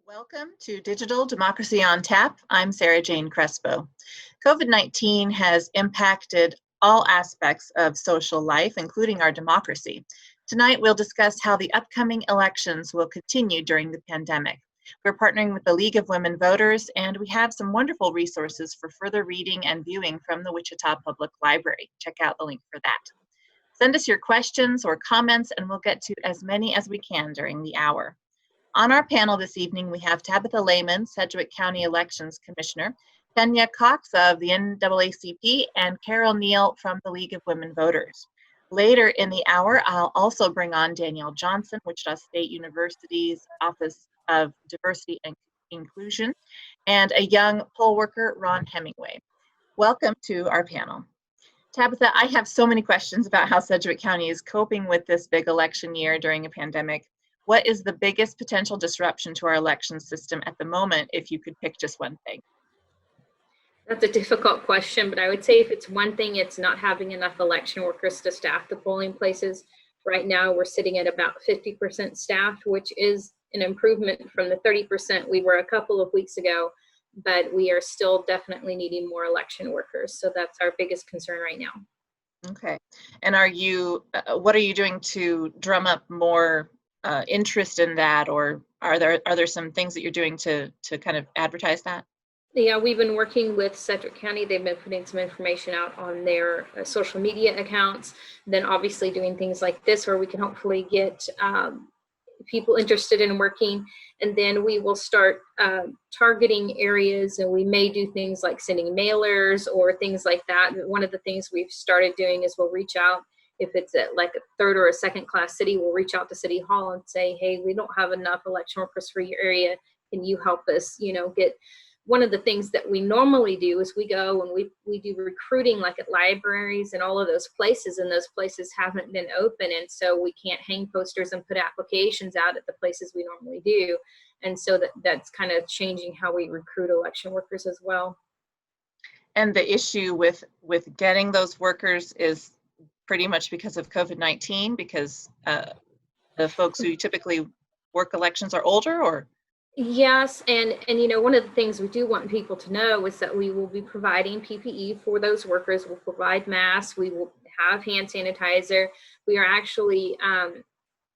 Welcome to Digital Democracy on Tap. I'm Sarah Jane Crespo. COVID-19 has impacted all aspects of social life, including our democracy. Tonight, we'll discuss how the upcoming elections will continue during the pandemic. We're partnering with the League of Women Voters, and we have some wonderful resources for further reading and viewing from the Wichita Public Library. Check out the link for that. Send us your questions or comments, and we'll get to as many as we can during the hour. On our panel this evening, we have Tabitha Lehman, Sedgwick County Elections Commissioner, Kenya Cox of the NAACP, and Carole Neal from the League of Women Voters. Later in the hour, I'll also bring on Danielle Johnson, Wichita State University's Office of Diversity and Inclusion, and a young poll worker, Ron Hemingway. Welcome to our panel. Tabitha, I have so many questions about how Sedgwick County is coping with this big election year during a pandemic. What is the biggest potential disruption to our election system at the moment, if you could pick just one thing? That's a difficult question, but I would say if it's one thing, it's not having enough election workers to staff the polling places. Right now, we're sitting at about 50% staffed, which is an improvement from the 30% we were a couple of weeks ago, but we are still definitely needing more election workers. So that's our biggest concern right now. Okay. And what are you doing to drum up more interest in that, or are there some things that you're doing to kind of advertise that? Yeah, we've been working with Sedgwick County. They've been putting some information out on their social media accounts, then obviously doing things like this where we can hopefully get people interested in working, and then we will start targeting areas, and we may do things like sending mailers or things like that. One of the things we've started doing is we'll reach out. If it's at like a third or a second class city, we'll reach out to City Hall and say, hey, we don't have enough election workers for your area. Can you help us, get one of the things that we normally do is we go and we do recruiting like at libraries and all of those places, and those places haven't been open. And so we can't hang posters and put applications out at the places we normally do. And so that's kind of changing how we recruit election workers as well. And the issue with getting those workers is pretty much because of COVID-19, because the folks who typically work elections are older, or? Yes, and one of the things we do want people to know is that we will be providing PPE for those workers. We'll provide masks. We will have hand sanitizer. We are actually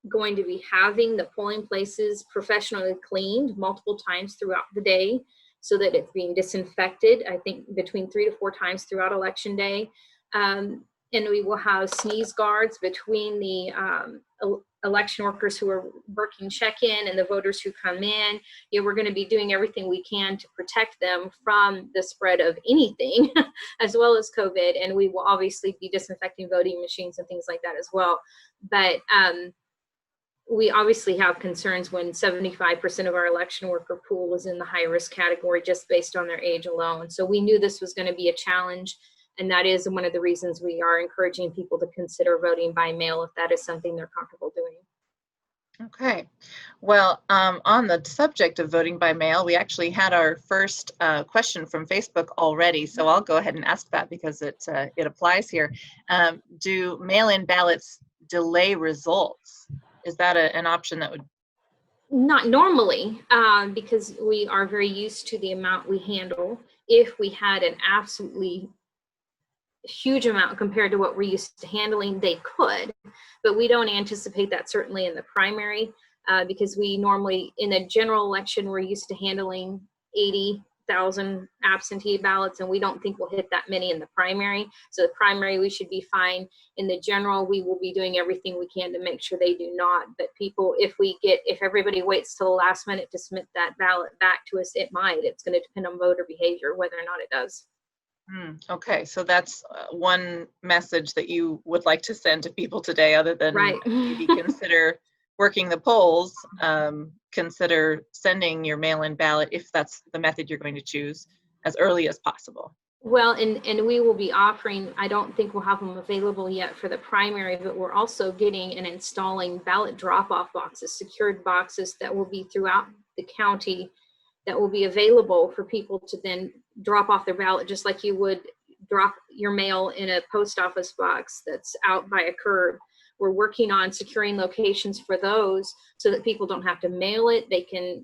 going to be having the polling places professionally cleaned multiple times throughout the day so that it's being disinfected, I think between 3 to 4 times throughout Election Day. And we will have sneeze guards between the election workers who are working check-in and the voters who come in. We're going to be doing everything we can to protect them from the spread of anything, as well as COVID. And we will obviously be disinfecting voting machines and things like that as well. But we obviously have concerns when 75% of our election worker pool is in the high-risk category just based on their age alone. So we knew this was going to be a challenge. And that is one of the reasons we are encouraging people to consider voting by mail if that is something they're comfortable doing. Okay. Well, on the subject of voting by mail, we actually had our first question from Facebook already, so I'll go ahead and ask that because it applies here. Do mail-in ballots delay results? Is that an option that would? Not normally, because we are very used to the amount we handle. If we had an absolutely huge amount compared to what we're used to handling, they could, but we don't anticipate that certainly in the primary, because we normally, in a general election, we're used to handling 80,000 absentee ballots, and we don't think we'll hit that many in the primary. So the primary, we should be fine. In the general, we will be doing everything we can to make sure they do not. But people, if everybody waits till the last minute to submit that ballot back to us, it's going to depend on voter behavior, whether or not it does. Okay, so that's one message that you would like to send to people today, other than maybe consider working the polls, consider sending your mail-in ballot, if that's the method you're going to choose, as early as possible. Well, and we will be offering, I don't think we'll have them available yet for the primary, but we're also getting and installing ballot drop-off boxes, secured boxes that will be throughout the county that will be available for people to then drop off their ballot, just like you would drop your mail in a post office box that's out by a curb. we're working on securing locations for those so that people don't have to mail it. They can,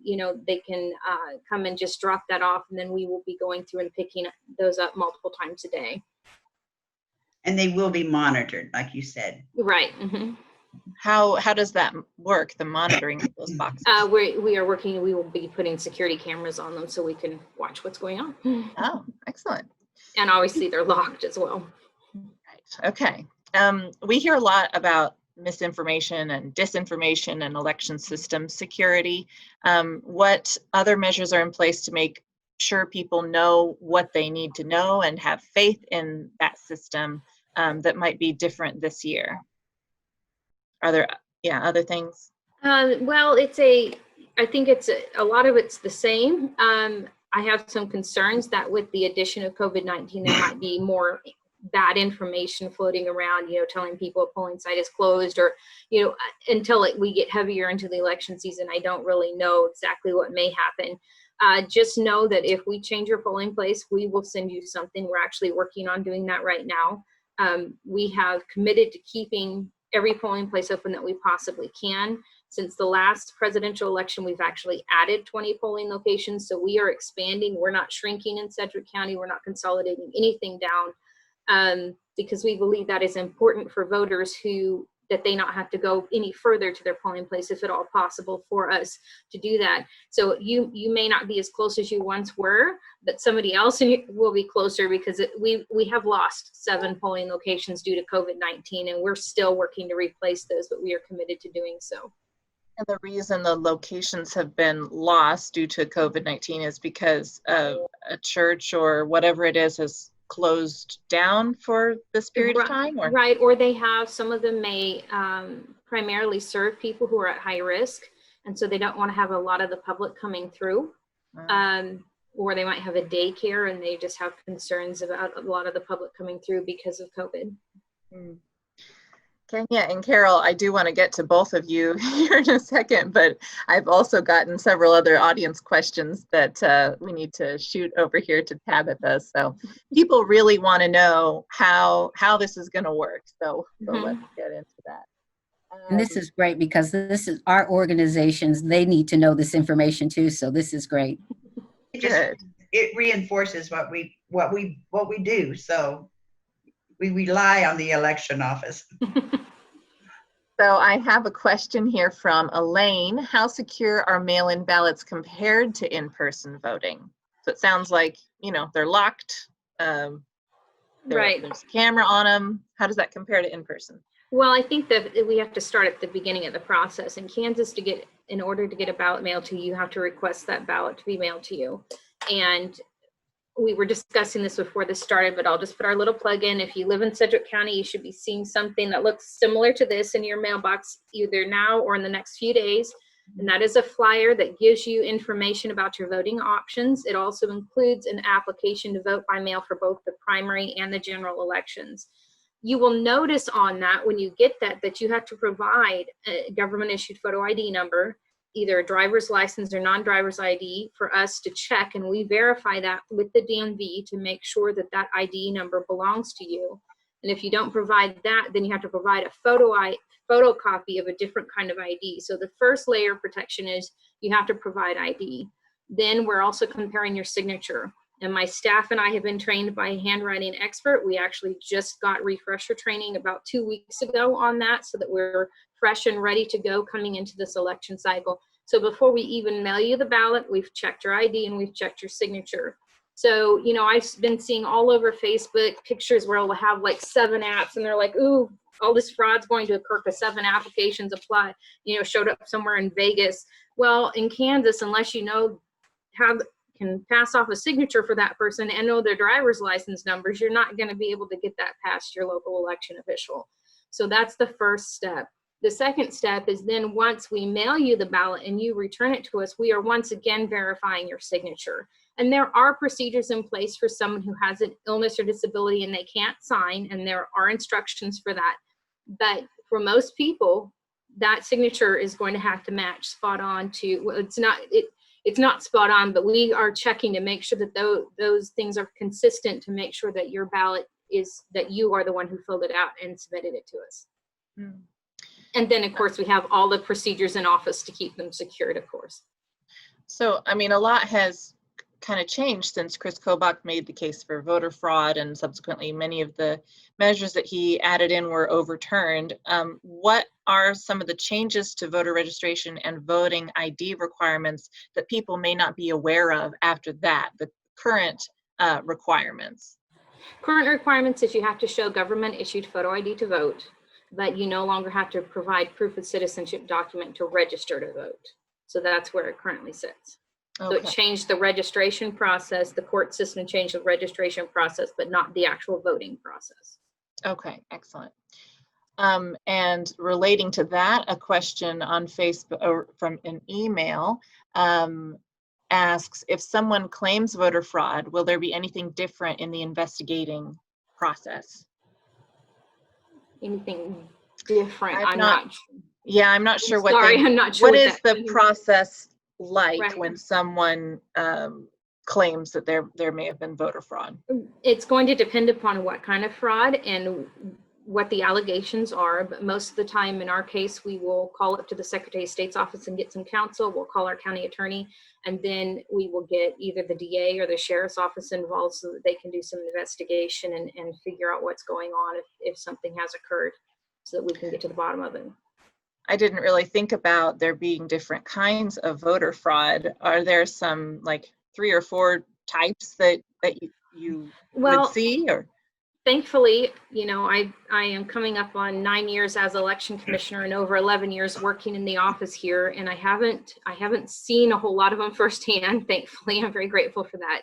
come and just drop that off, and then we will be going through and picking those up multiple times a day. And they will be monitored, like you said. Right. Mm-hmm. How does that work, the monitoring of those boxes? We will be putting security cameras on them so we can watch what's going on. Oh, excellent. And obviously they're locked as well. Right. Okay. We hear a lot about misinformation and disinformation and election system security. What other measures are in place to make sure people know what they need to know and have faith in that system that might be different this year? Are there, other things? Well, I think a lot of it's the same. I have some concerns that with the addition of COVID-19, there might be more bad information floating around, telling people a polling site is closed, or, until we get heavier into the election season, I don't really know exactly what may happen. Just know that if we change your polling place, we will send you something. We're actually working on doing that right now. We have committed to keeping every polling place open that we possibly can. Since the last presidential election, we've actually added 20 polling locations. So we are expanding. We're not shrinking in Sedgwick County. We're not consolidating anything down, because we believe that is important for voters that they not have to go any further to their polling place, if at all possible, for us to do that. So you may not be as close as you once were, but somebody else will be closer, because we have lost 7 polling locations due to COVID-19, and we're still working to replace those, but we are committed to doing so. And the reason the locations have been lost due to COVID-19 is because a church or whatever it is has closed down for this period of time? Or? Right, or some of them may primarily serve people who are at high risk, and so they don't want to have a lot of the public coming through. Or they might have a daycare and they just have concerns about a lot of the public coming through because of COVID. Kenya and Carole, I do want to get to both of you here in a second, but I've also gotten several other audience questions that we need to shoot over here to Tabitha. So people really want to know how this is going to work. So let's get into that. And this is great, because this is our organizations. They need to know this information too. So this is great. It reinforces what we do. So we rely on the election office. So I have a question here from Elaine. How secure are mail-in ballots compared to in-person voting? So it sounds like, they're locked. Right. There's a camera on them. How does that compare to in-person? Well, I think that we have to start at the beginning of the process. In Kansas, in order to get a ballot mailed to you, you have to request that ballot to be mailed to you. And we were discussing this before this started, but I'll just put our little plug in. If you live in Sedgwick County, you should be seeing something that looks similar to this in your mailbox, either now or in the next few days. And that is a flyer that gives you information about your voting options. It also includes an application to vote by mail for both the primary and the general elections. You will notice on that, when you get that you have to provide a government issued photo ID number, either a driver's license or non-driver's ID, for us to check, and we verify that with the DMV to make sure that ID number belongs to you. And if you don't provide that, then you have to provide a photocopy of a different kind of ID. So the first layer of protection is you have to provide ID. Then we're also comparing your signature. And my staff and I have been trained by a handwriting expert. We actually just got refresher training about 2 weeks ago on that, so that we're fresh and ready to go coming into this election cycle. So before we even mail you the ballot, we've checked your ID and we've checked your signature. So, I've been seeing all over Facebook pictures where we'll have like 7 apps, and they're like, ooh, all this fraud's going to occur because 7 applications applied, showed up somewhere in Vegas. Well, in Kansas, unless can pass off a signature for that person and know their driver's license numbers, you're not going to be able to get that past your local election official. So that's the first step. The second step is then, once we mail you the ballot and you return it to us, we are once again verifying your signature. And there are procedures in place for someone who has an illness or disability and they can't sign, and there are instructions for that. But for most people, that signature is going to have to match spot on to, well, it's not spot on, but we are checking to make sure that those things are consistent, to make sure that your ballot is, that you are the one who filled it out and submitted it to us. And then, of course, we have all the procedures in office to keep them secured, of course. So, I mean, a lot has kind of changed since Chris Kobach made the case for voter fraud, and subsequently many of the measures that he added in were overturned. What are some of the changes to voter registration and voting ID requirements that people may not be aware of after that, the current requirements? Current requirements is you have to show government issued photo ID to vote, but you no longer have to provide proof of citizenship document to register to vote. So that's where it currently sits. So it Okay. changed the registration process, the court system changed the registration process, but not the actual voting process. Okay, excellent. And relating to that, a question on Facebook or from an email asks, if someone claims voter fraud, will there be anything different in the investigating process? Anything different? I'm I'm not- not sure. Yeah, I'm not sure what Sorry, they, I'm not sure what what is that the means. process like Right. when someone claims that there may have been voter fraud? It's going to depend upon what kind of fraud and what the allegations are, but most of the time in our case, we will call up to the Secretary of State's office and get some counsel. We'll call our county attorney, and then we will get either the DA or the sheriff's office involved so that they can do some investigation and figure out what's going on if something has occurred, so that we can get to the bottom of it. I didn't really think about there being different kinds of voter fraud. Are there some like 3 or 4 types that you Well, would see? Or thankfully, I am coming up on 9 years as election commissioner and over 11 years working in the office here, and I haven't seen a whole lot of them firsthand. Thankfully, I'm very grateful for that.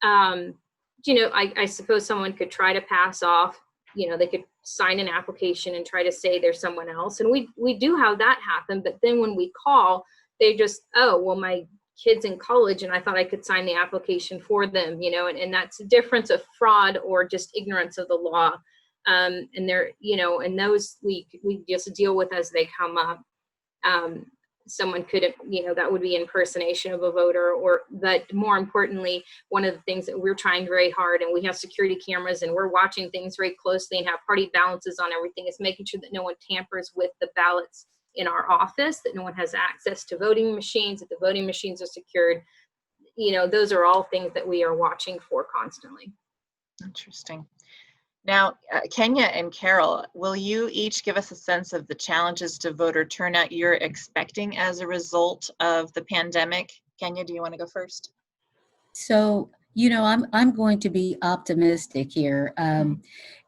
I suppose someone could try to pass off. They could sign an application and try to say there's someone else, and we do have that happen. But then when we call, they just, oh, well, my kid's in college and I thought I could sign the application for them, and that's a difference of fraud or just ignorance of the law. And they're, and those we just deal with as they come up. Someone could, that would be impersonation of a voter, but more importantly, one of the things that we're trying very hard, and we have security cameras and we're watching things very closely and have party balances on everything, is making sure that no one tampers with the ballots in our office, that no one has access to voting machines, that the voting machines are secured. Those are all things that we are watching for constantly. interesting. Now, Kenya and Carole, will you each give us a sense of the challenges to voter turnout you're expecting as a result of the pandemic? Kenya, do you want to go first? So, I'm going to be optimistic here.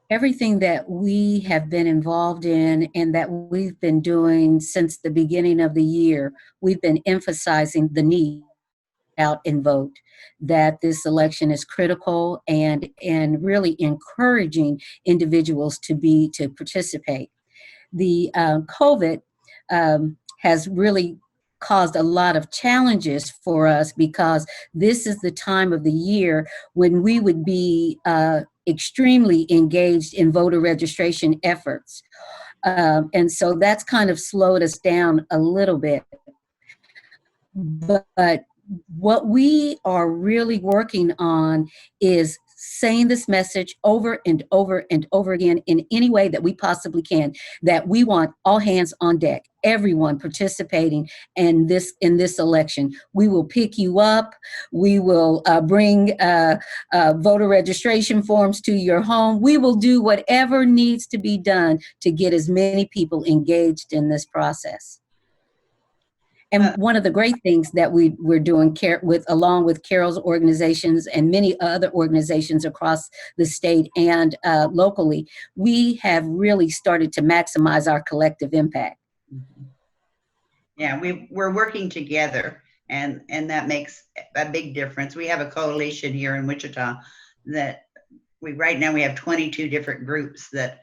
Everything that we have been involved in and that we've been doing since the beginning of the year, we've been emphasizing the need out and vote, that this election is critical, and really encouraging individuals to participate. The COVID has really caused a lot of challenges for us, because this is the time of the year when we would be extremely engaged in voter registration efforts. And so that's kind of slowed us down a little bit. But what we are really working on is saying this message over and over and over again in any way that we possibly can, that we want all hands on deck, everyone participating in this election. We will pick you up. We will bring voter registration forms to your home. We will do whatever needs to be done to get as many people engaged in this process. And one of the great things that we're doing along with Carole's organizations and many other organizations across the state and locally, we have really started to maximize our collective impact. Yeah, we're working together, and that makes a big difference. We have a coalition here in Wichita that right now we have 22 different groups that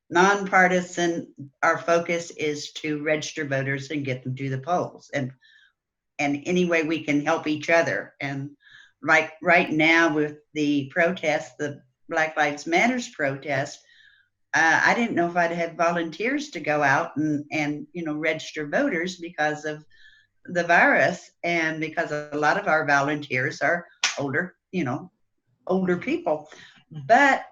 nonpartisan. Our focus is to register voters and get them to the polls, and any way we can help each other. And like right now with the protest, the Black Lives Matters protest, I didn't know if I'd have volunteers to go out and register voters because of the virus, and because a lot of our volunteers are older people. But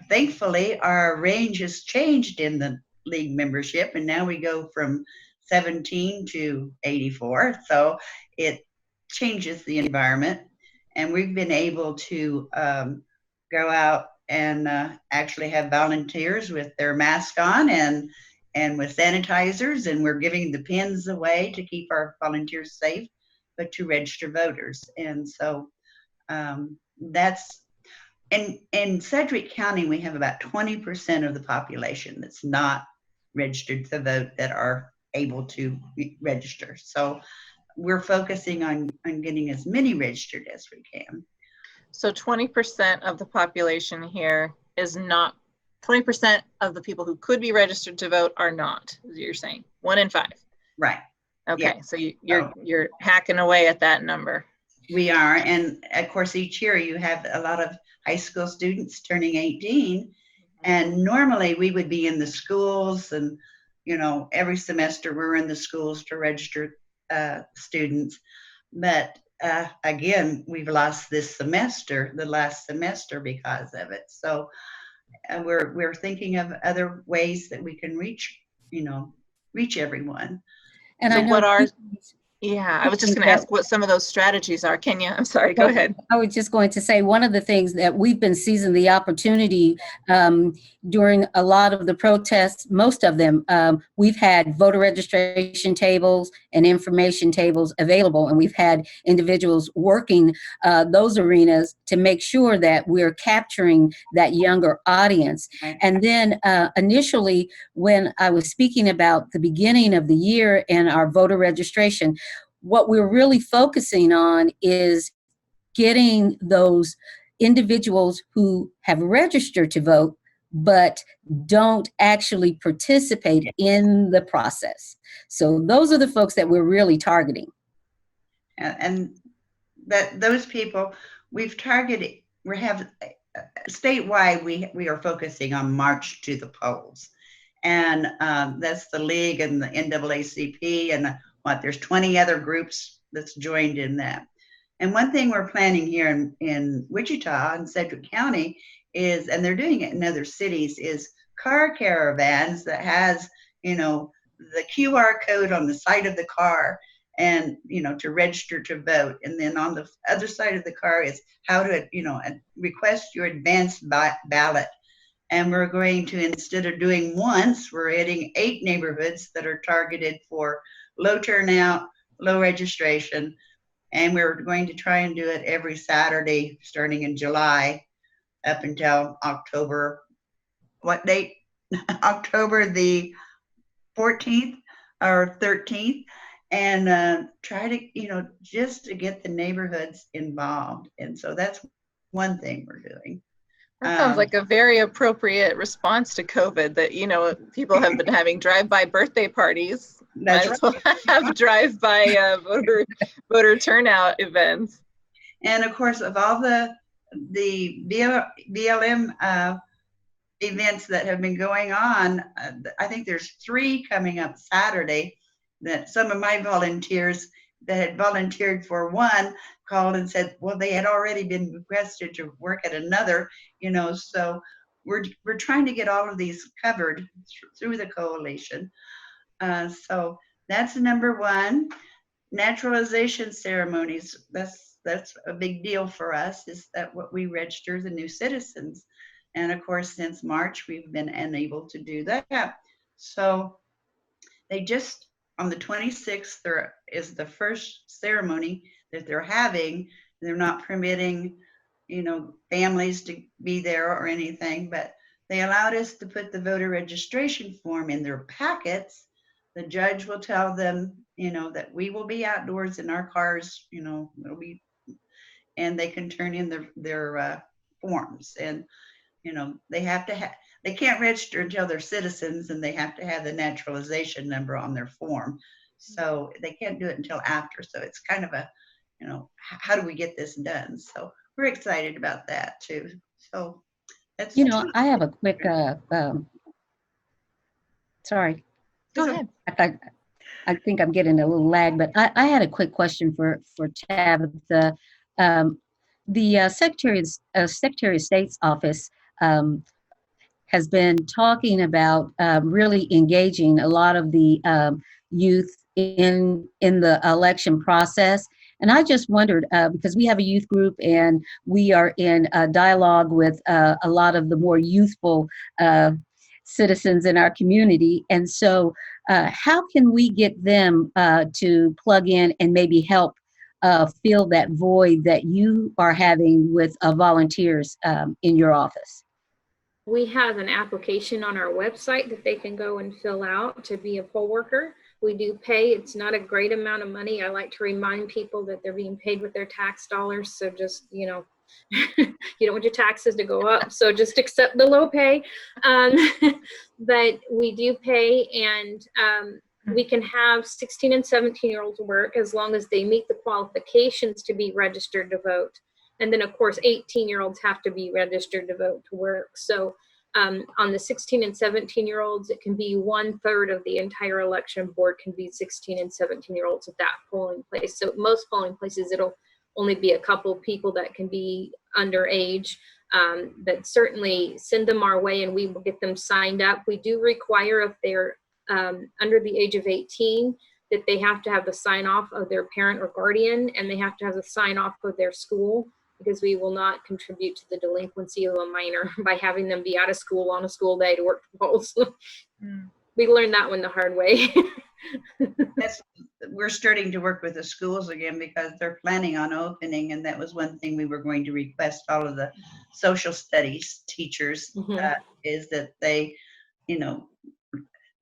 thankfully our range has changed in the League membership, and now we go from 17 to 84. So it changes the environment, and we've been able to go out and actually have volunteers with their mask on and with sanitizers, and we're giving the pins away to keep our volunteers safe, but to register voters. And so that's in Sedgwick County, we have about 20% of the population that's not registered to vote that are able to register. So we're focusing on getting as many registered as we can. So 20% of the population here is not, 20% of the people who could be registered to vote are not, as you're saying, 1 in 5. Right. Okay, Yeah. so you're hacking away at that number. We are, and of course each year you have a lot of high school students turning 18, and normally we would be in the schools, and every semester we're in the schools to register students, but again, we've lost this semester, the last semester, because of it. So we're thinking of other ways that we can reach everyone. And so I know what are, yeah, I was just going to ask what some of those strategies are. Kenya, I'm sorry, go ahead. I was just going to say, one of the things that we've been seizing the opportunity during a lot of the protests, most of them, we've had voter registration tables and information tables available, and we've had individuals working those arenas to make sure that we're capturing that younger audience. Right. And then initially, when I was speaking about the beginning of the year and our voter registration, what we're really focusing on is getting those individuals who have registered to vote but don't actually participate in the process. So those are the folks that we're really targeting. And that those people we've targeted, we have statewide, we are focusing on March to the Polls. And that's the League and the NAACP, and there's 20 other groups that's joined in that. And one thing we're planning here in Wichita and Sedgwick County is, and they're doing it in other cities, is car caravans that has, the QR code on the side of the car, and, to register to vote. And then on the other side of the car is how to, request your advanced ballot. And we're going to, instead of doing once, we're adding 8 neighborhoods that are targeted for low turnout, low registration. And we're going to try and do it every Saturday starting in July up until October, what date? October the 14th or 13th. And try to, just to get the neighborhoods involved. And so that's one thing we're doing. That sounds like a very appropriate response to COVID, that, people have been having drive-by birthday parties. That's right. Have drive-by voter turnout events. And of course, of all the BLM events that have been going on, I think there's 3 coming up Saturday that some of my volunteers that had volunteered for one called and said, well, they had already been requested to work at another, so we're trying to get all of these covered through the coalition. So that's number 1. Naturalization ceremonies, that's a big deal for us, is that what we register the new citizens. And of course, since March, we've been unable to do that. So they just, on the 26th, there is the first ceremony that they're having. They're not permitting, families to be there or anything, but they allowed us to put the voter registration form in their packets. The judge will tell them, that we will be outdoors in our cars, and they can turn in their forms. And, they have to they can't register until they're citizens, and they have to have the naturalization number on their form. So they can't do it until after. So it's kind of a, how do we get this done? So we're excited about that too. So that's, I have a quick, sorry. Go ahead. I think I'm getting a little lag, but I had a quick question for Tabitha. The Secretary of State's office has been talking about really engaging a lot of the youth in the election process. And I just wondered, because we have a youth group and we are in a dialogue with a lot of the more youthful citizens in our community. And so how can we get them to plug in and maybe help fill that void that you are having with volunteers in your office? We have an application on our website that they can go and fill out to be a poll worker. We do pay. It's not a great amount of money. I like to remind people that they're being paid with their tax dollars. So just, you know, you don't want your taxes to go up. So just accept the low pay. But we do pay, and we can have 16 and 17-year-olds work as long as they meet the qualifications to be registered to vote. And then, of course, 18-year-olds have to be registered to vote to work. So on the 16 and 17-year-olds, it can be 1/3 of the entire election board can be 16 and 17-year-olds at that polling place. So most polling places, it'll only be a couple people that can be underage. But certainly send them our way and we will get them signed up. We do require, if they're under the age of 18, that they have to have the sign off of their parent or guardian, and they have to have the sign off of their school, because we will not contribute to the delinquency of a minor by having them be out of school on a school day to work the polls. We learned that one the hard way. We're starting to work with the schools again because they're planning on opening, and that was one thing we were going to request all of the social studies teachers is that they, you know,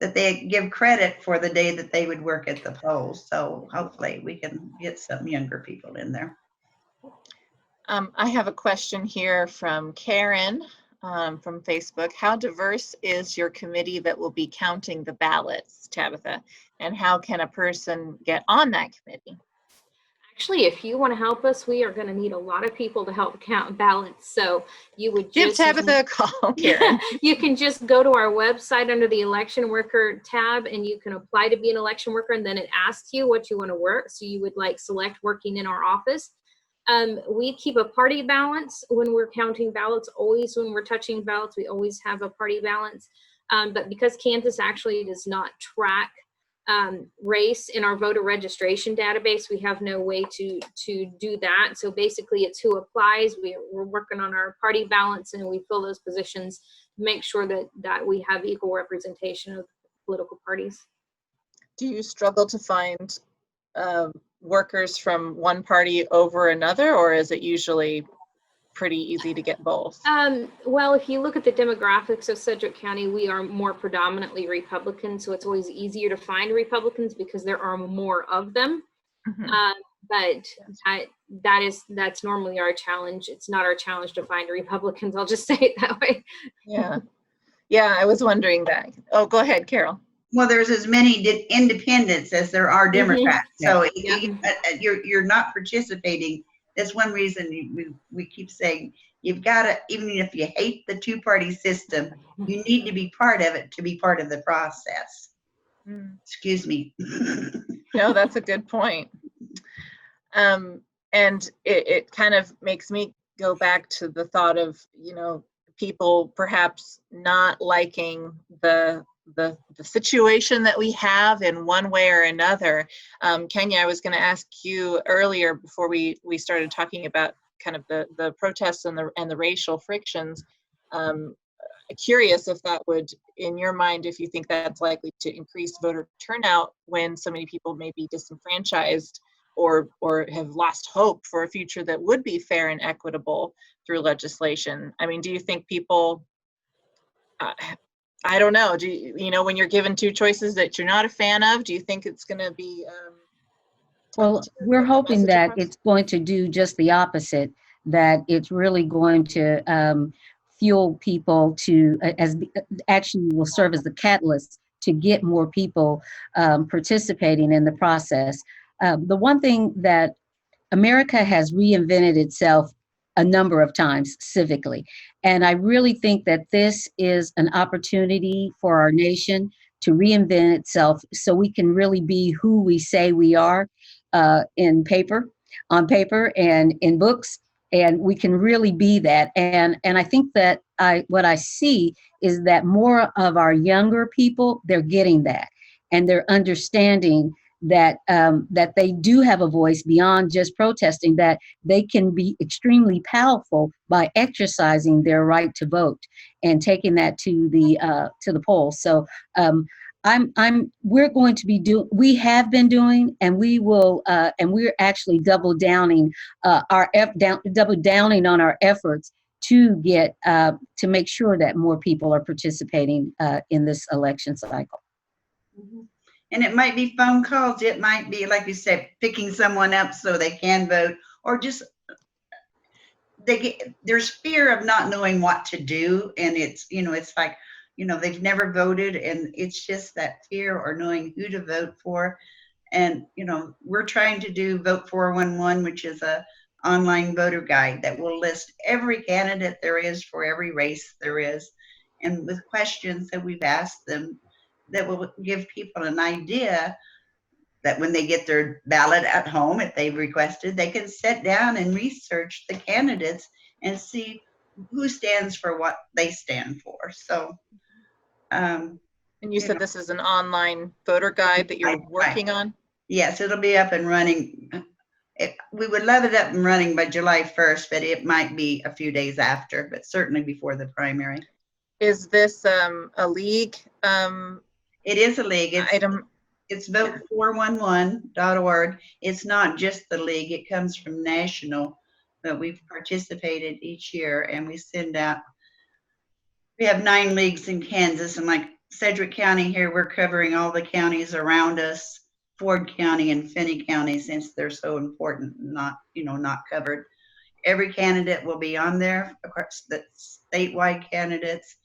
that they give credit for the day that they would work at the polls. So hopefully we can get some younger people in there. I have a question here from Karen from Facebook. How diverse is your committee that will be counting the ballots, Tabitha? And how can a person get on that committee? Actually, if you want to help us, we are going to need a lot of people to help count ballots. So you would Give just Tabitha a call, Karen. You can just go to our website under the election worker tab, and you can apply to be an election worker, and then it asks you what you want to work. So you would like select working in our office. We keep a party balance when we're counting ballots. Always when we're touching ballots, we always have a party balance. But because Kansas actually does not track race in our voter registration database, we have no way to do that. So basically it's who applies. We're working on our party balance, and we fill those positions to make sure that we have equal representation of political parties. Do you struggle to find workers from one party over another, or is it usually pretty easy to get both? Well, if you look at the demographics of Sedgwick County, we are more predominantly Republican, so it's always easier to find Republicans because there are more of them. But that's normally our challenge. It's not our challenge to find Republicans. I'll just say it that way. Yeah, I was wondering that. Oh, go ahead, Carole. Well, there's as many independents as there are Democrats. So you're not participating. That's one reason we keep saying you've got to, even if you hate the two-party system, you need to be part of it to be part of the process. Excuse me. No, that's a good point. And it kind of makes me go back to the thought of, you know, people perhaps not liking the situation that we have in one way or another. Kenya, I was going to ask you earlier before we started talking about kind of the protests and the racial frictions. Curious if that would, in your mind, if you think that's likely to increase voter turnout when so many people may be disenfranchised or have lost hope for a future that would be fair and equitable through legislation. I mean, do you think people, I don't know, do you know, when you're given two choices that you're not a fan of, do you think it's going to be well, we're hoping that it's going to do just the opposite, that it's really going to fuel people to, actually will serve as the catalyst to get more people participating in the process. The one thing that America has reinvented itself a number of times civically. And I really think that this is an opportunity for our nation to reinvent itself so we can really be who we say we are on paper and in books and we can really be that. And I think that what I see is that more of our younger people, they're getting that, and they're understanding that that they do have a voice beyond just protesting, that they can be extremely powerful by exercising their right to vote and taking that to the polls. So we're going to be we have been doing, and we will, and we're actually double downing on our efforts to get to make sure that more people are participating in this election cycle. Mm-hmm. And it might be phone calls. It might be, like you said, picking someone up so they can vote, or just there's fear of not knowing what to do. And it's, it's like, they've never voted, and it's just that fear or knowing who to vote for. And, we're trying to do Vote 411, which is a online voter guide that will list every candidate there is for every race there is, and with questions that we've asked them that will give people an idea that when they get their ballot at home, if they've requested, they can sit down and research the candidates and see who stands for what they stand for. So, and you said this is an online voter guide that you're working on? Yes, it'll be up and running. We would love it up and running by July 1st, but it might be a few days after, but certainly before the primary. Is this a league? It is a league. It's vote411.org. It's not just the league. It comes from national, but we've participated each year, and we send out, we have 9 leagues in Kansas, and like Sedgwick County here, we're covering all the counties around us, Ford County and Finney County, since they're so important, not covered. Every candidate will be on there, of course, the statewide candidates,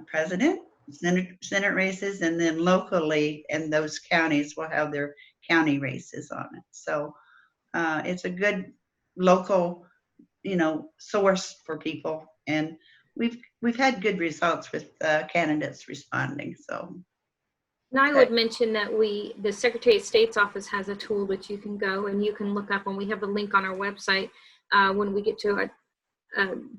president, Senate races, and then locally, and those counties will have their county races on it. So it's a good local, source for people, and we've had good results with candidates responding. So. And I would mention that the Secretary of State's office has a tool that you can go and you can look up, and we have a link on our website when we get to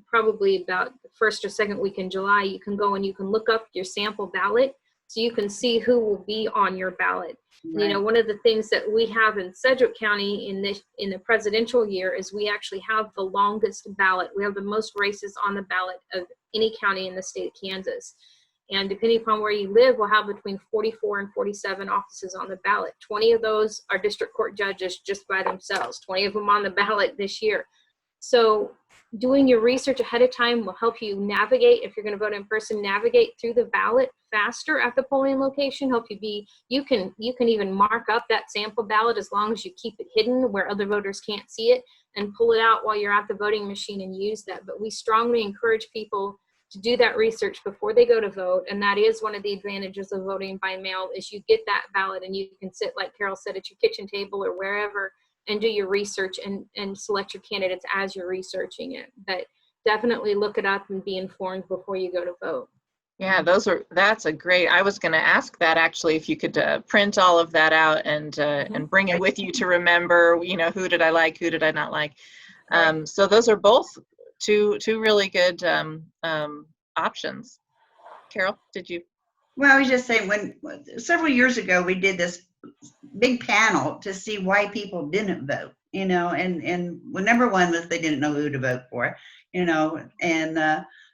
probably about the 1st or 2nd week in July. You can go and you can look up your sample ballot, so you can see who will be on your ballot. Right. One of the things that we have in Sedgwick County in the presidential year is we actually have the longest ballot. We have the most races on the ballot of any county in the state of Kansas. And depending upon where you live, we'll have between 44 and 47 offices on the ballot. 20 of those are district court judges just by themselves, 20 of them on the ballot this year. So doing your research ahead of time will help you navigate, if you're going to vote in person, navigate through the ballot faster at the polling location, you can even mark up that sample ballot as long as you keep it hidden where other voters can't see it, and pull it out while you're at the voting machine and use that. But we strongly encourage people to do that research before they go to vote. And that is one of the advantages of voting by mail, is you get that ballot and you can sit, like Carole said, at your kitchen table or wherever and do your research and select your candidates as you're researching it. But definitely look it up and be informed before you go to vote. Yeah, that's a great, I was going to ask that actually, if you could print all of that out and bring it with you to remember, who did I like, who did I not like. So those are both two really good options. Carole, did you? Well, I was just saying, when several years ago we did this big panel to see why people didn't vote, and well, number one was they didn't know who to vote for, and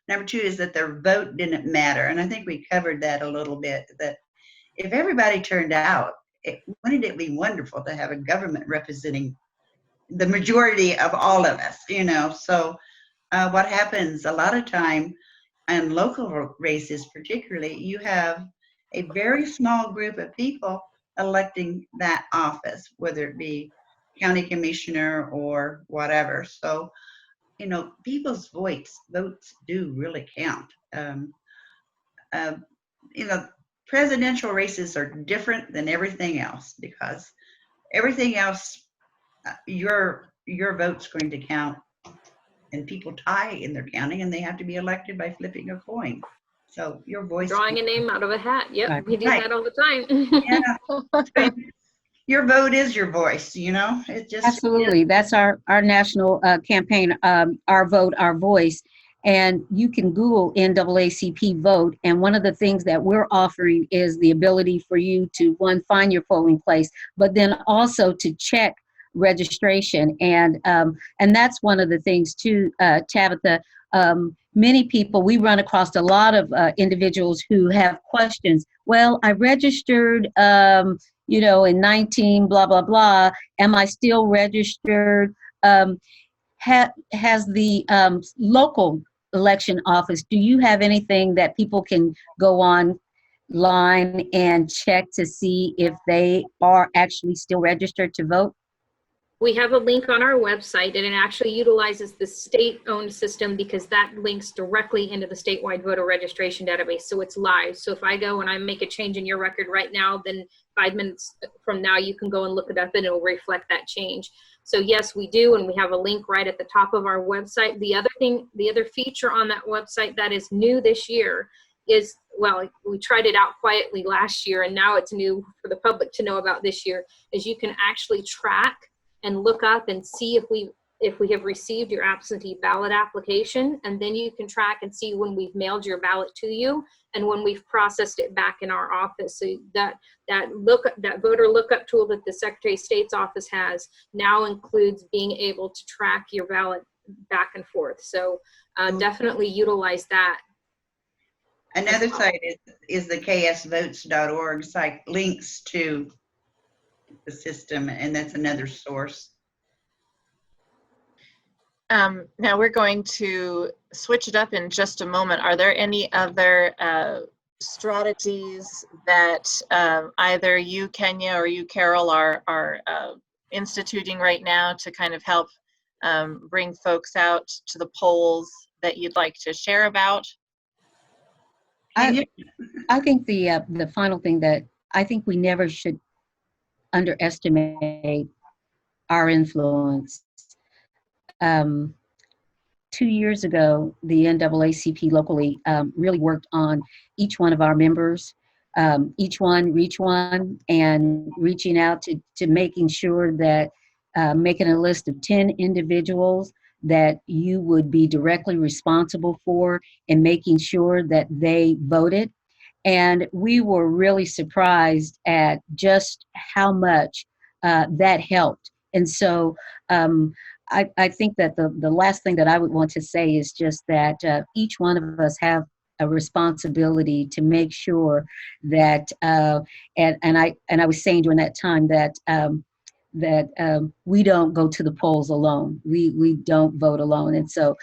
number two is that their vote didn't matter. And I think we covered that a little bit, that if everybody turned out, wouldn't it be wonderful to have a government representing the majority of all of us, So what happens a lot of time in local races, particularly, you have a very small group of people electing that office, whether it be county commissioner or whatever. So, people's votes do really count. Presidential races are different than everything else, because everything else, your vote's going to count, and people tie in their county and they have to be elected by flipping a coin. So your voice. Drawing a name out of a hat. Yep, Right. we do that all the time. Yeah. your vote is your voice, you know? It just Absolutely. That's our national campaign, Our Vote, Our Voice. And you can Google NAACP vote. And one of the things that we're offering is the ability for you to, one, find your polling place, but then also to check registration. And that's one of the things too, Tabitha. Many people, we run across a lot of individuals who have questions. Well, I registered, in 19, blah, blah, blah. Am I still registered? Has the local election office, do you have anything that people can go online and check to see if they are actually still registered to vote? We have a link on our website, and it actually utilizes the state-owned system because that links directly into the statewide voter registration database. So it's live. So if I go and I make a change in your record right now, then 5 minutes from now, you can go and look it up and it'll reflect that change. So yes, we do. And we have a link right at the top of our website. The other feature on that website that is new this year is, well, we tried it out quietly last year and now it's new for the public to know about this year, is you can actually track and look up and see if we have received your absentee ballot application, and then you can track and see when we've mailed your ballot to you and when we've processed it back in our office. So that voter lookup tool that the Secretary of State's office has now includes being able to track your ballot back and forth. So definitely utilize that. another site is the ksvotes.org site, links to the system, and that's another source. Now we're going to switch it up in just a moment. Are there any other strategies that either you, Kenya, or you, Carole, are instituting right now to kind of help bring folks out to the polls that you'd like to share about? I think the final thing that I think we never should underestimate our influence. 2 years ago, the NAACP locally really worked on each one of our members, each one reach one, and reaching out to making sure that making a list of 10 individuals that you would be directly responsible for and making sure that they voted. And we were really surprised at just how much that helped. And so I think that the last thing that I would want to say is just that each one of us have a responsibility to make sure that, and I was saying during that time that we don't go to the polls alone. We don't vote alone. And so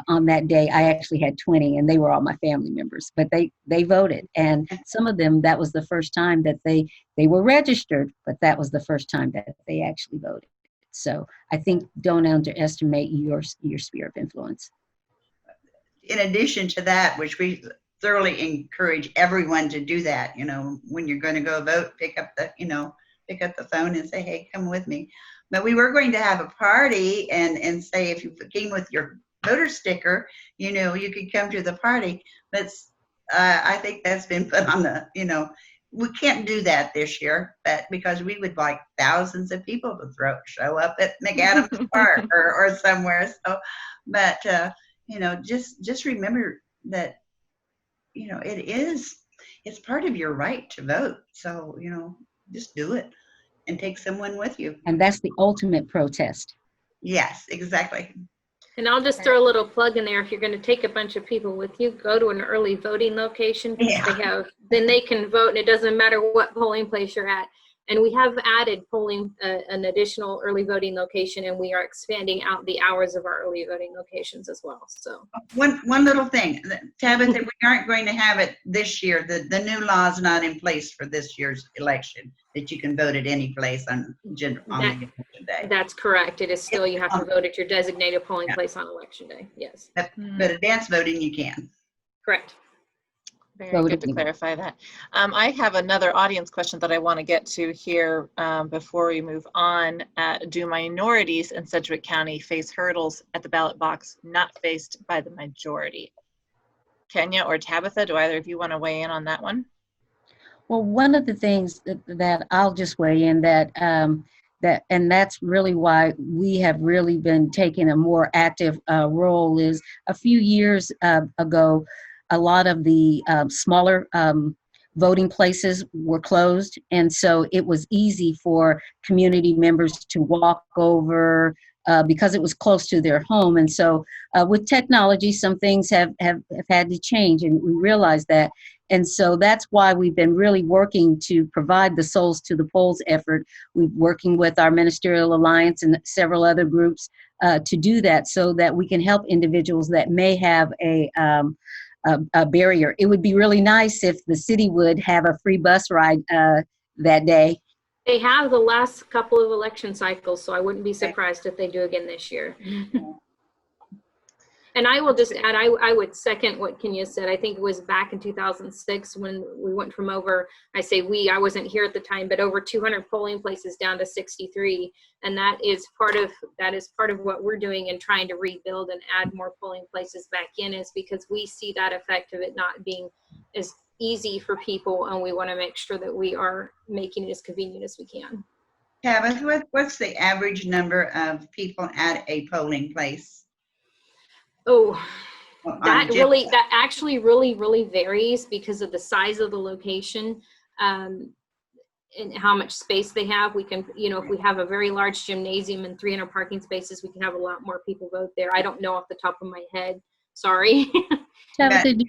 on that day, I actually had 20, and they were all my family members, but they voted. And some of them, that was the first time that they were registered, but that was the first time that they actually voted. So I think don't underestimate your sphere of influence. In addition to that, which we thoroughly encourage everyone to do that, when you're going to go vote, pick up the phone and say, hey, come with me. But we were going to have a party and say, if you came with your voter sticker, you could come to the party. But I think that's been put on the, we can't do that this year, but because we would like thousands of people to show up at McAdams Park or somewhere. So, but just remember that, it's part of your right to vote. So, just do it and take someone with you. And that's the ultimate protest. Yes, exactly. And I'll just throw a little plug in there. If you're going to take a bunch of people with you, go to an early voting location. Yeah. Then they can vote, and it doesn't matter what polling place you're at. And we have added polling, an additional early voting location, and we are expanding out the hours of our early voting locations as well. So one little thing, Tabitha, we aren't going to have it this year. The new law is not in place for this year's election that you can vote at any place on the election day. That's correct. It is still, you have to vote at your designated polling place on election day. Yes. But advance voting you can. Correct. Very good to clarify that. I have another audience question that I want to get to here before we move on. Do minorities in Sedgwick County face hurdles at the ballot box not faced by the majority? Kenya or Tabitha, do either of you want to weigh in on that one? Well, one of the things that I'll just weigh in and that's really why we have really been taking a more active role is a few years ago, a lot of the smaller voting places were closed. And so it was easy for community members to walk over because it was close to their home. And so with technology, some things have had to change, and we realize that. And so that's why we've been really working to provide the Souls to the Polls effort. We're working with our Ministerial Alliance and several other groups to do that so that we can help individuals that may have a barrier. It would be really nice if the city would have a free bus ride that day. They have the last couple of election cycles, so I wouldn't be surprised if they do again this year. And I will just add, I would second what Kenya said. I think it was back in 2006 when we went from over, I wasn't here at the time, but over 200 polling places down to 63. And that is part of what we're doing and trying to rebuild and add more polling places back in, is because we see that effect of it not being as easy for people, and we want to make sure that we are making it as convenient as we can. Tabitha, what's the average number of people at a polling place? Oh, that actually really varies because of the size of the location and how much space they have. We can, if we have a very large gymnasium and 300 parking spaces, we can have a lot more people vote there. I don't know off the top of my head. Sorry. Tabitha, do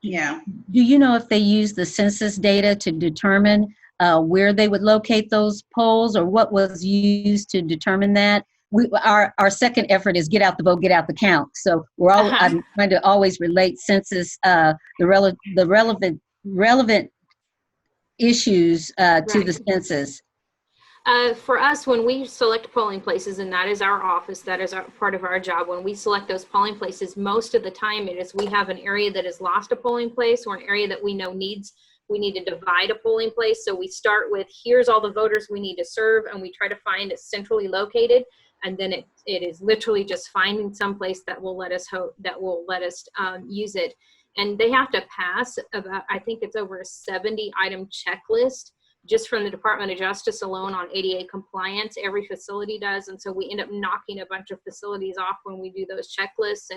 you know if they use the census data to determine where they would locate those polls, or what was used to determine that? Our second effort is get out the vote, get out the count. So I'm trying to always relate census, the relevant issues to the census. For us, when we select polling places, and that is our office, that is part of our job, when we select those polling places, most of the time it is we have an area that has lost a polling place, or an area that we know we need to divide a polling place. So we start with, here's all the voters we need to serve, and we try to find it centrally located. And then it is literally just finding some place that will let us use it. And they have to pass about, I think it's over a 70 item checklist just from the Department of Justice alone on ADA compliance. Every facility does. And so we end up knocking a bunch of facilities off when we do those checklists.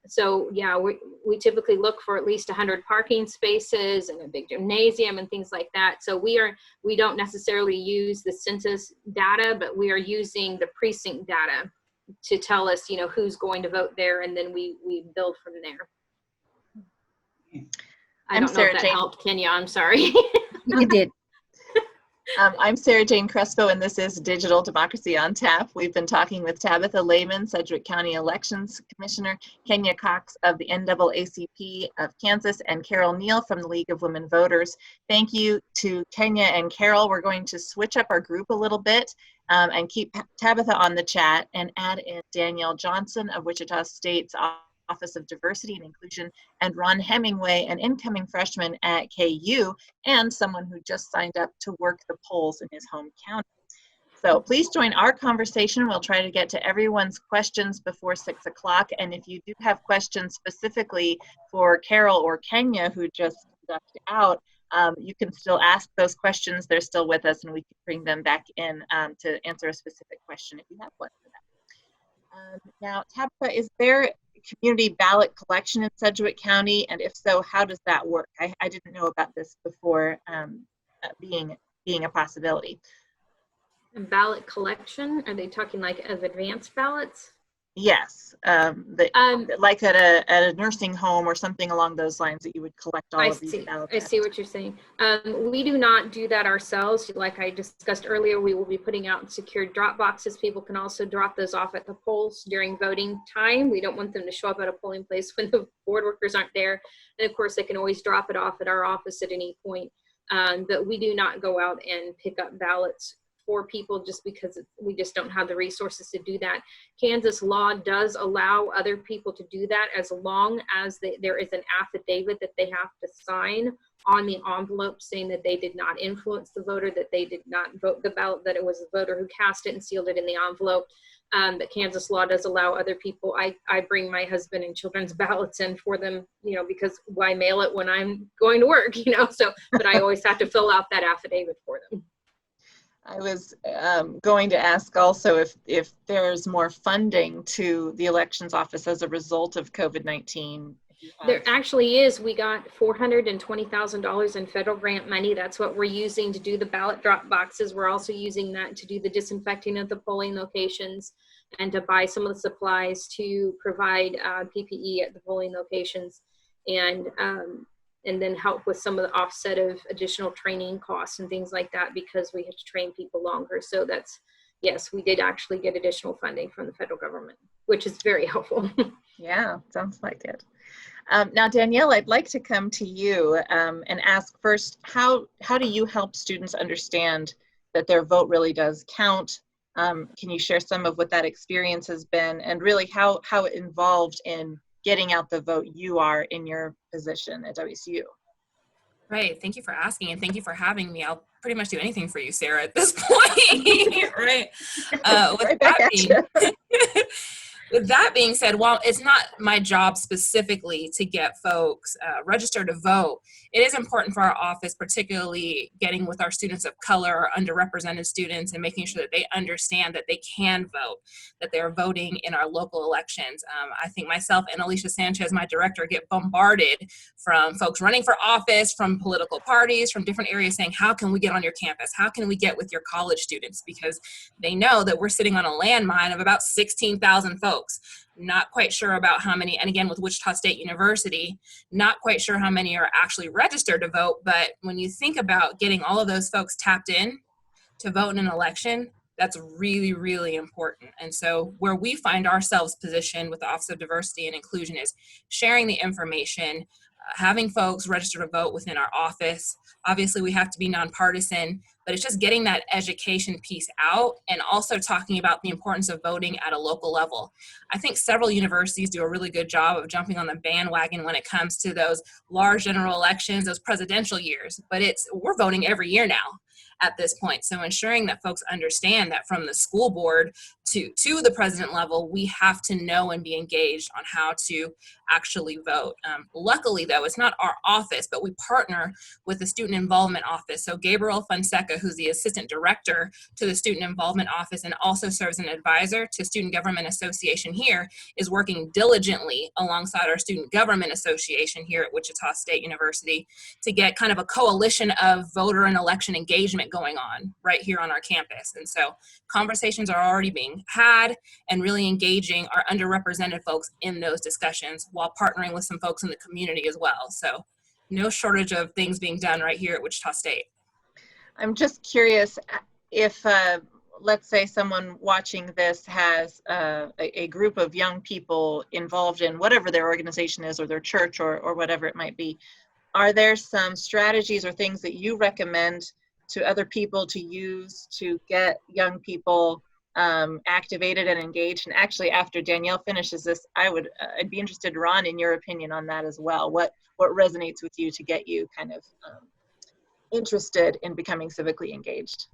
So yeah, we typically look for at least 100 parking spaces and a big gymnasium and things like that. So we don't necessarily use the census data, but we are using the precinct data to tell us, who's going to vote there, and then we build from there. I don't know if that helped, Kenya. I'm sorry. It did. I'm Sarah Jane Crespo, and this is Digital Democracy on Tap. We've been talking with Tabitha Lehman, Sedgwick County Elections Commissioner, Kenya Cox of the NAACP of Kansas, and Carole Neal from the League of Women Voters. Thank you to Kenya and Carole. We're going to switch up our group a little bit and keep Tabitha on the chat and add in Danielle Johnson of Wichita State's Office of Diversity and Inclusion, and Ron Hemingway, an incoming freshman at KU, and someone who just signed up to work the polls in his home county. So please join our conversation. We'll try to get to everyone's questions before 6 o'clock. And if you do have questions specifically for Carole or Kenya, who just ducked out, you can still ask those questions. They're still with us, and we can bring them back in to answer a specific question if you have one for them. Now, Tabitha, is there community ballot collection in Sedgwick County, and if so, how does that work? I didn't know about this before being a possibility. Ballot collection? Are they talking like of advanced ballots? Yes, like at a nursing home or something along those lines, that you would collect all of these ballots. I see what you're saying. We do not do that ourselves. Like I discussed earlier, we will be putting out secured drop boxes. People can also drop those off at the polls during voting time. We don't want them to show up at a polling place when the board workers aren't there. And of course, they can always drop it off at our office at any point. But we do not go out and pick up ballots for people just because we just don't have the resources to do that. Kansas law does allow other people to do that as long as there is an affidavit that they have to sign on the envelope saying that they did not influence the voter, that they did not vote the ballot, that it was the voter who cast it and sealed it in the envelope. That Kansas law does allow other people. I bring my husband and children's ballots in for them, because why mail it when I'm going to work, so, but I always have to fill out that affidavit for them. I was going to ask also if there's more funding to the elections office as a result of COVID-19. There actually is. We got $420,000 in federal grant money. That's what we're using to do the ballot drop boxes. We're also using that to do the disinfecting of the polling locations and to buy some of the supplies to provide PPE at the polling locations, and then help with some of the offset of additional training costs and things like that, because we had to train people longer. So yes, we did actually get additional funding from the federal government, which is very helpful. Yeah, sounds like it. Now, Danielle, I'd like to come to you and ask first, how do you help students understand that their vote really does count? Can you share some of what that experience has been, and really how involved in getting out the vote you are in your position at WCU? Right. Thank you for asking, and thank you for having me. I'll pretty much do anything for you, Sarah, at this point. Right. With that being said, while it's not my job specifically to get folks registered to vote, it is important for our office, particularly getting with our students of color or underrepresented students, and making sure that they understand that they can vote, that they're voting in our local elections. I think myself and Alicia Sanchez, my director, get bombarded from folks running for office, from political parties, from different areas saying, how can we get on your campus? How can we get with your college students? Because they know that we're sitting on a landmine of about 16,000 folks. Not quite sure about how many, and again with Wichita State University, not quite sure how many are actually registered to vote, but when you think about getting all of those folks tapped in to vote in an election, that's really, really important. And so where we find ourselves positioned with the Office of Diversity and Inclusion is sharing the information, having folks register to vote within our office. Obviously, we have to be nonpartisan, but it's just getting that education piece out, and also talking about the importance of voting at a local level. I think several universities do a really good job of jumping on the bandwagon when it comes to those large general elections, those presidential years, but we're voting every year now at this point. So ensuring that folks understand that from the school board to the president level, we have to know and be engaged on how to actually vote. Luckily, though, it's not our office, but we partner with the Student Involvement Office. So Gabriel Fonseca, who's the Assistant Director to the Student Involvement Office and also serves an advisor to Student Government Association here, is working diligently alongside our Student Government Association here at Wichita State University to get kind of a coalition of voter and election engagement going on right here on our campus. And so conversations are already being had, and really engaging our underrepresented folks in those discussions while partnering with some folks in the community as well. So no shortage of things being done right here at Wichita State. I'm just curious if, let's say someone watching this has a group of young people involved in whatever their organization is, or their church, or whatever it might be. Are there some strategies or things that you recommend to other people to use to get young people activated and engaged? And actually, after Danielle finishes this, I'd be interested, Ron, in your opinion on that as well. What resonates with you to get you kind of interested in becoming civically engaged?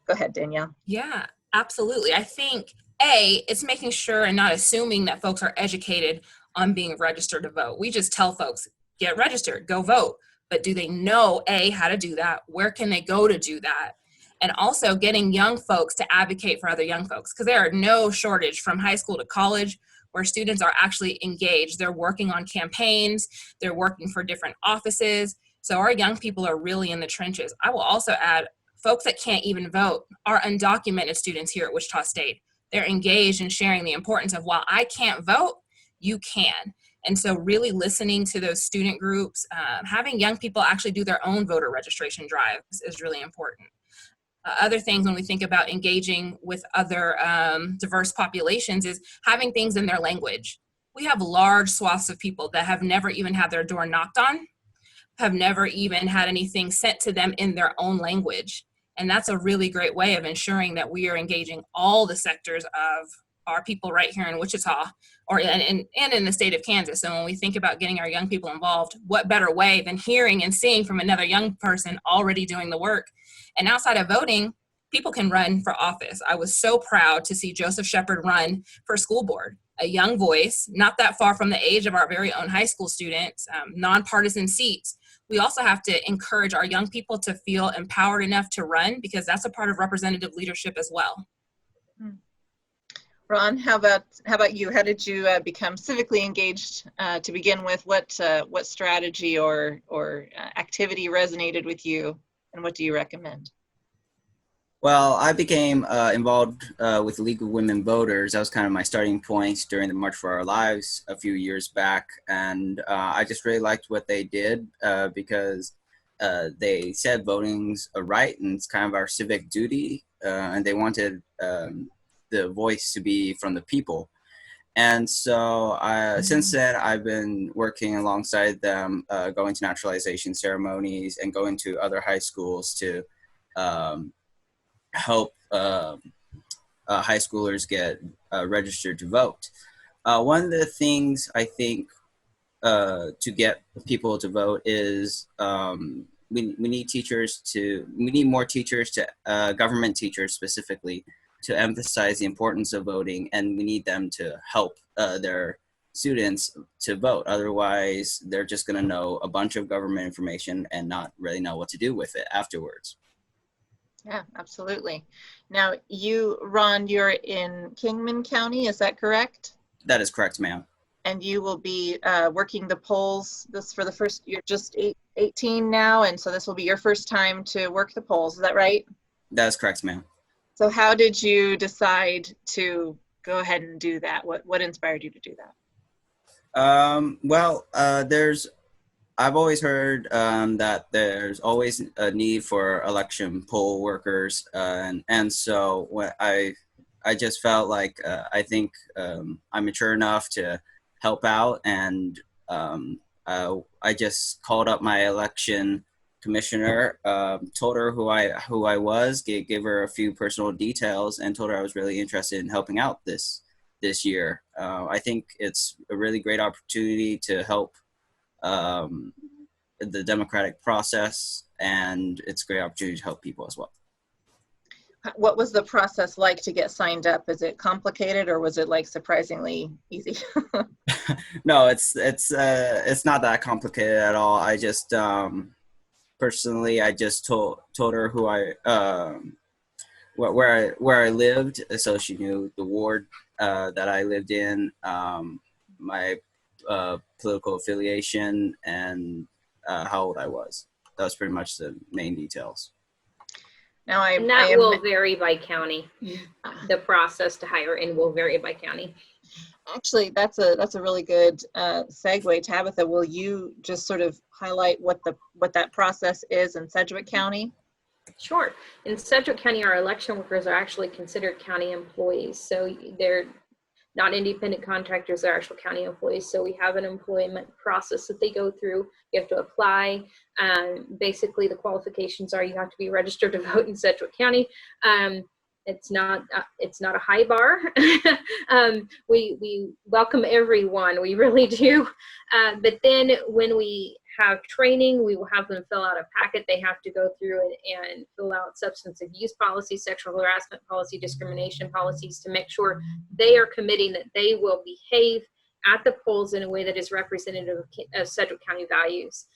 Go ahead, Danielle. Yeah, absolutely. I think it's making sure and not assuming that folks are educated on being registered to vote. We just tell folks, get registered, go vote. But do they know, how to do that? Where can they go to do that? And also getting young folks to advocate for other young folks, because there are no shortage from high school to college where students are actually engaged. They're working on campaigns, they're working for different offices. So our young people are really in the trenches. I will also add, folks that can't even vote are undocumented students here at Wichita State. They're engaged in sharing the importance of, while I can't vote, you can. And so really listening to those student groups, having young people actually do their own voter registration drives is really important. Other things when we think about engaging with other diverse populations is having things in their language. We have large swaths of people that have never even had their door knocked on, have never even had anything sent to them in their own language. And that's a really great way of ensuring that we are engaging all the sectors of our people right here in Wichita or and in the state of Kansas. So when we think about getting our young people involved, what better way than hearing and seeing from another young person already doing the work? And outside of voting, people can run for office. I was so proud to see Joseph Shepard run for school board, a young voice, not that far from the age of our very own high school students, nonpartisan seats. We also have to encourage our young people to feel empowered enough to run, because that's a part of representative leadership as well. Ron, how about you? How did you become civically engaged to begin with? What strategy or activity resonated with you, and what do you recommend? Well, I became involved with the League of Women Voters. That was kind of my starting point during the March for Our Lives a few years back. And I just really liked what they did because they said voting's a right and it's kind of our civic duty. And they wanted the voice to be from the people. And so since then, I've been working alongside them, going to naturalization ceremonies and going to other high schools to help high schoolers get registered to vote. One of the things I think to get people to vote is we need more teachers, government teachers specifically, to emphasize the importance of voting, and we need them to help their students to vote. Otherwise, they're just going to know a bunch of government information and not really know what to do with it afterwards. Yeah, absolutely. Now, Ron, you're in Kingman County, is that correct? That is correct, ma'am. And you will be working the polls for the first, you're just 18 now, and so this will be your first time to work the polls, is that right? That is correct, ma'am. So how did you decide to go ahead and do that? What inspired you to do that? I've always heard that there's always a need for election poll workers, and so when I just felt like I think I'm mature enough to help out, and I just called up my election commissioner, told her who I was, gave her a few personal details, and told her I was really interested in helping out this year. I think it's a really great opportunity to help the democratic process, and it's a great opportunity to help people as well. What was the process like to get signed up? Is it complicated, or was it like surprisingly easy? No, it's not that complicated at all. I just personally, I just told her who where I lived, so she knew the ward that I lived in, my political affiliation, and how old I was. That was pretty much the main details. Now and that will vary by county. The process to hire in will vary by county. Actually, that's a really good segue. Tabitha, will you just sort of highlight what that process is in Sedgwick County? Sure. In Sedgwick County, our election workers are actually considered county employees. So they're not independent contractors, they're actual county employees. So we have an employment process that they go through. You have to apply. Basically, the qualifications are you have to be registered to vote in Sedgwick County. It's not a high bar. We welcome everyone, we really do. But then when we have training, we will have them fill out a packet. They have to go through and fill out substance abuse policy, sexual harassment policy, discrimination policies, to make sure they are committing that they will behave at the polls in a way that is representative of Sedgwick County values.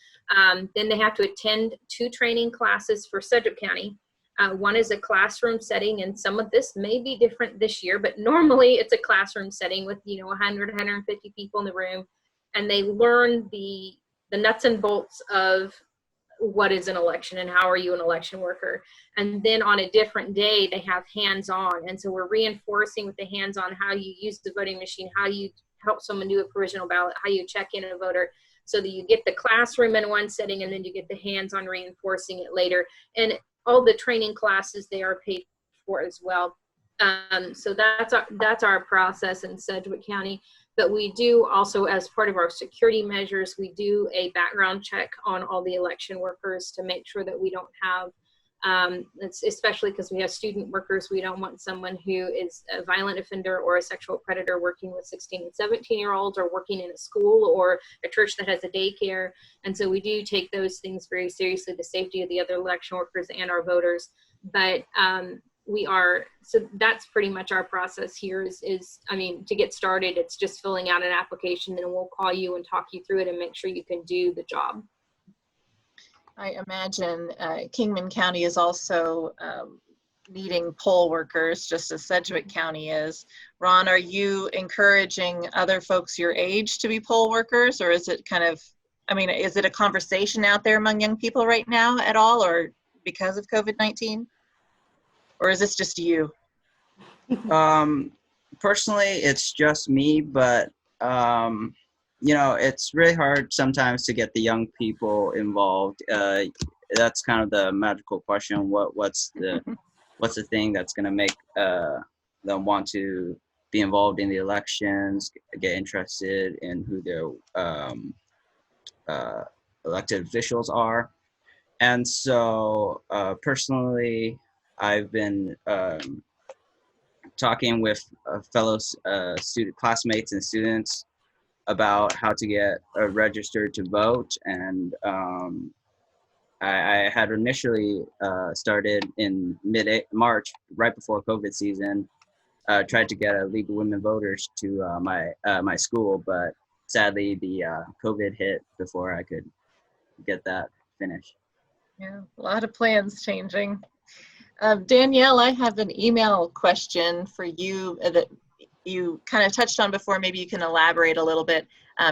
Then they have to attend 2 training classes for Sedgwick County. One is a classroom setting, and some of this may be different this year, but normally it's a classroom setting with 100, 150 people in the room, and they learn the nuts and bolts of what is an election and how are you an election worker. And then on a different day, they have hands-on, and so we're reinforcing with the hands-on how you use the voting machine, how you help someone do a provisional ballot, how you check in a voter, so that you get the classroom in one setting and then you get the hands-on reinforcing it later. And all the training classes, they are paid for as well. So that's our process in Sedgwick County. But we do also, as part of our security measures, we do a background check on all the election workers to make sure that we don't have It's especially because we have student workers. We don't want someone who is a violent offender or a sexual predator working with 16 and 17-year-olds, or working in a school or a church that has a daycare. And so we do take those things very seriously, the safety of the other election workers and our voters. But so that's pretty much our process here is, I mean, to get started, it's just filling out an application, and we'll call you and talk you through it and make sure you can do the job. I imagine Kingman County is also needing poll workers, just as Sedgwick County is. Ron, are you encouraging other folks your age to be poll workers, or is it kind of, I mean, is it a conversation out there among young people right now at all, or because of COVID-19? Or is this just you? Personally, it's just me, but you know, it's really hard sometimes to get the young people involved. That's kind of the magical question. What's the thing that's going to make them want to be involved in the elections, get interested in who their elected officials are? And so personally, I've been talking with fellow classmates and students about how to get registered to vote. And I had initially started in mid-March, right before COVID season, tried to get a League of Women Voters to my school, but sadly the COVID hit before I could get that finished. Yeah, a lot of plans changing. Danielle, I have an email question for you that you kind of touched on before. Maybe you can elaborate a little bit.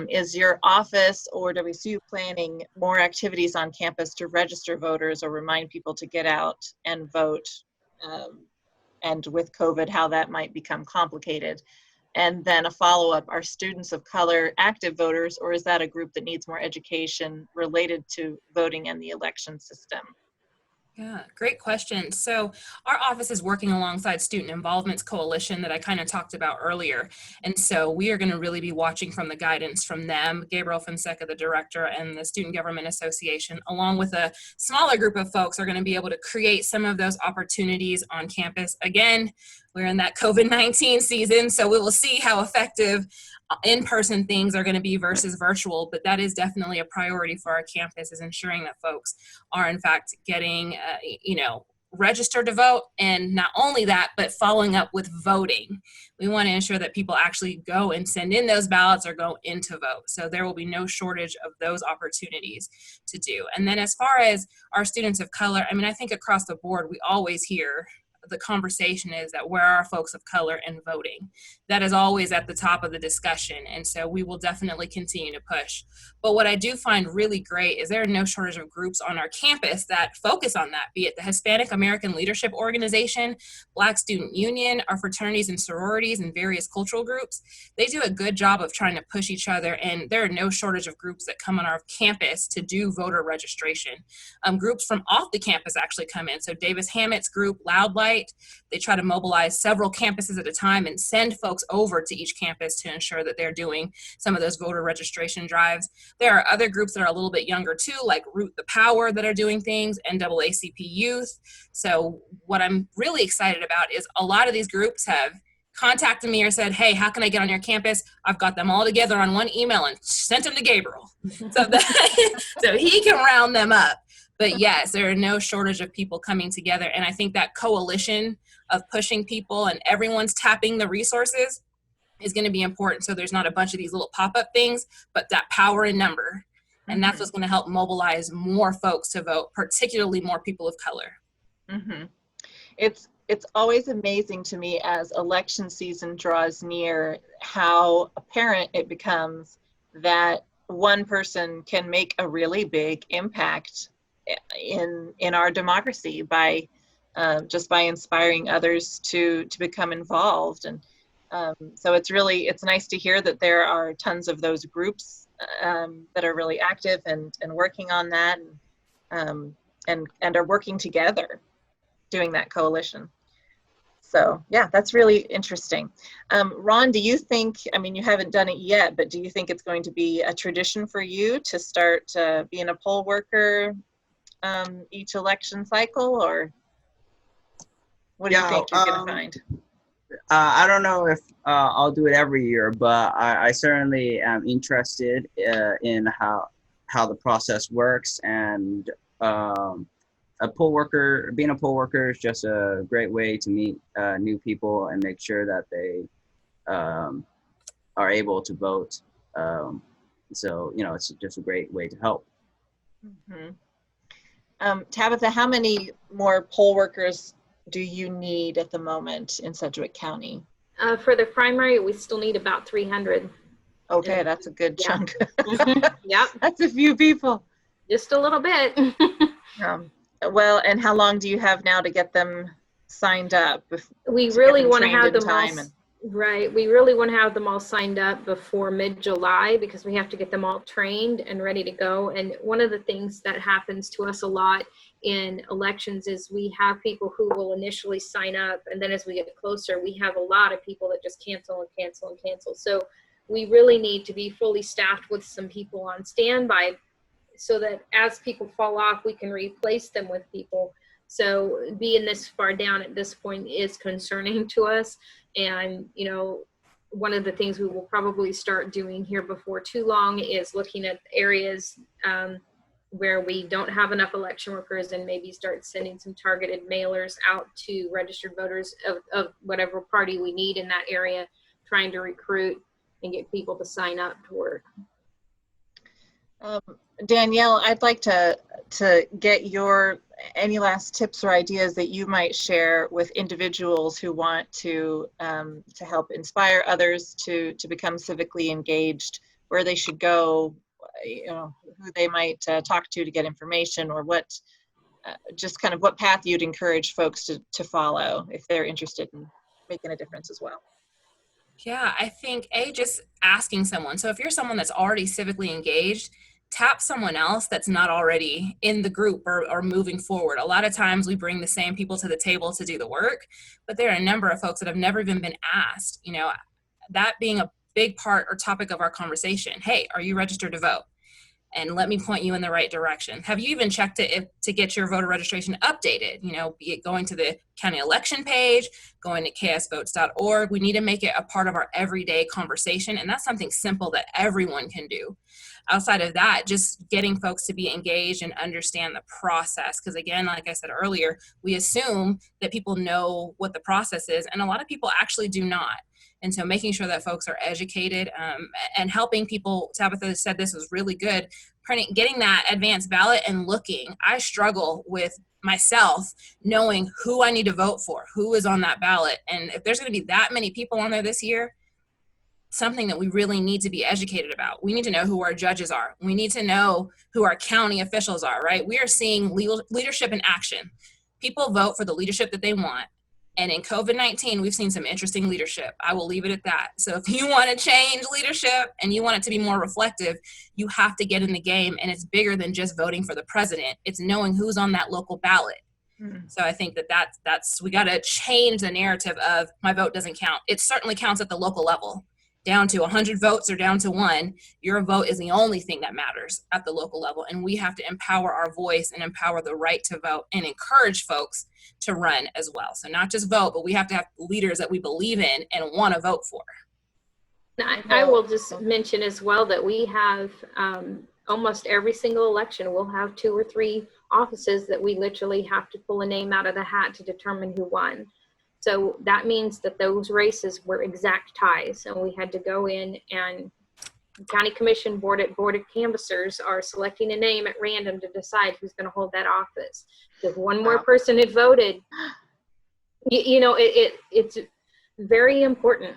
Is your office or WCU planning more activities on campus to register voters or remind people to get out and vote? And with COVID, how that might become complicated? And then a follow-up, are students of color active voters, or is that a group that needs more education related to voting and the election system? Yeah, great question. So our office is working alongside Student Involvement's Coalition that I kind of talked about earlier. And so we are going to really be watching from the guidance from them, Gabriel Fonseca, the director, and the Student Government Association, along with a smaller group of folks, are going to be able to create some of those opportunities on campus. Again, we're in that COVID-19 season, so we will see how effective in-person things are going to be versus virtual, but that is definitely a priority for our campus, is ensuring that folks are in fact getting, registered to vote. And not only that, but following up with voting. We want to ensure that people actually go and send in those ballots or go in to vote. So there will be no shortage of those opportunities to do. And then as far as our students of color, I mean, I think across the board, we always hear the conversation is that where are folks of color in voting? That is always at the top of the discussion. And so we will definitely continue to push. But what I do find really great is there are no shortage of groups on our campus that focus on that, be it the Hispanic American Leadership Organization, Black Student Union, our fraternities and sororities, and various cultural groups. They do a good job of trying to push each other, and there are no shortage of groups that come on our campus to do voter registration. Groups from off the campus actually come in. So Davis Hammett's group, Loud Light, they try to mobilize several campuses at a time and send folks over to each campus to ensure that they're doing some of those voter registration drives. There are other groups that are a little bit younger too, like Root the Power, that are doing things, NAACP Youth. So what I'm really excited about is a lot of these groups have contacted me or said, hey, how can I get on your campus? I've got them all together on one email and sent them to Gabriel so he can round them up. But yes, there are no shortage of people coming together. And I think that coalition of pushing people and everyone's tapping the resources is going to be important. So there's not a bunch of these little pop-up things, but that power in number. And that's what's going to help mobilize more folks to vote, particularly more people of color. Mm-hmm. It's always amazing to me as election season draws near how apparent it becomes that one person can make a really big impact in our democracy by just by inspiring others to become involved. And so it's nice to hear that there are tons of those groups that are really active and working on that and are working together doing that coalition. So yeah, that's really interesting. Ron, do you think, I mean, you haven't done it yet, but do you think it's going to be a tradition for you to start being a poll worker each election cycle, or what do you think you're going to find? I don't know if I'll do it every year, but I certainly am interested in how the process works. And being a poll worker is just a great way to meet new people and make sure that they are able to vote. So, it's just a great way to help. Mm-hmm. Tabitha, how many more poll workers do you need at the moment in Sedgwick County? For the primary, we still need about 300. Okay, that's a good chunk. Yep. That's a few people. Just a little bit. Well, and how long do you have now to get them signed up? We really want to have them them all, right. We really want to have them all signed up before mid-July, because we have to get them all trained and ready to go. And one of the things that happens to us a lot in elections is we have people who will initially sign up, and then as we get closer, we have a lot of people that just cancel and cancel and cancel. So we really need to be fully staffed with some people on standby, so that as people fall off, we can replace them with people. So being this far down at this point is concerning to us. And, one of the things we will probably start doing here before too long is looking at areas where we don't have enough election workers, and maybe start sending some targeted mailers out to registered voters of whatever party we need in that area, trying to recruit and get people to sign up to work. Danielle, I'd like to get any last tips or ideas that you might share with individuals who want to help inspire others to become civically engaged, where they should go, who they might talk to get information, or what, just kind of what path you'd encourage folks to follow if they're interested in making a difference as well. Yeah, I think just asking someone. So if you're someone that's already civically engaged, tap someone else that's not already in the group or moving forward. A lot of times we bring the same people to the table to do the work, but there are a number of folks that have never even been asked, that being a big part or topic of our conversation. Hey, are you registered to vote? And let me point you in the right direction. Have you even checked it to get your voter registration updated? Be it going to the county election page, going to ksvotes.org. We need to make it a part of our everyday conversation. And that's something simple that everyone can do. Outside of that, just getting folks to be engaged and understand the process. Because again, like I said earlier, we assume that people know what the process is, and a lot of people actually do not. And so making sure that folks are educated and helping people, Tabitha said this was really good, getting that advanced ballot and looking. I struggle with myself knowing who I need to vote for, who is on that ballot. And if there's going to be that many people on there this year, something that we really need to be educated about. We need to know who our judges are. We need to know who our county officials are, right? We are seeing leadership in action. People vote for the leadership that they want. And in COVID-19, we've seen some interesting leadership. I will leave it at that. So if you want to change leadership and you want it to be more reflective, you have to get in the game. And it's bigger than just voting for the president. It's knowing who's on that local ballot. So I think that's we got to change the narrative of my vote doesn't count. It certainly counts at the local level. Down to 100 votes or down to 1, your vote is the only thing that matters at the local level. And we have to empower our voice and empower the right to vote and encourage folks to run as well. So not just vote, but we have to have leaders that we believe in and want to vote for. I will just mention as well that we have almost every single election, we'll have 2 or 3 offices that we literally have to pull a name out of the hat to determine who won. So that means that those races were exact ties, and we had to go in, and county commission board of canvassers are selecting a name at random to decide who's going to hold that office. If one more person had voted, it's very important.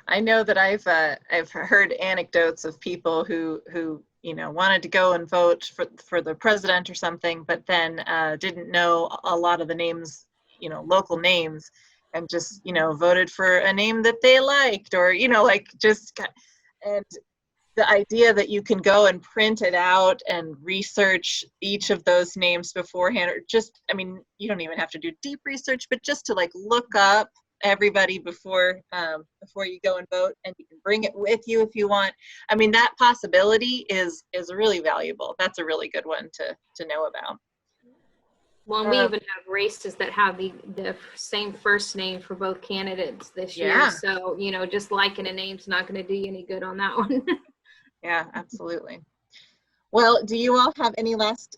I know that I've heard anecdotes of people who wanted to go and vote for the president or something, but then didn't know a lot of the names, local names, and just voted for a name that they liked, or and the idea that you can go and print it out and research each of those names beforehand, or you don't even have to do deep research, but just to look up everybody before you go and vote, and you can bring it with you if you want. I mean, that possibility is really valuable. That's a really good one to know about. Well, and we even have races that have the same first name for both candidates this year. Yeah. So, just liking a name's not going to do you any good on that one. Yeah, absolutely. Well, do you all have any last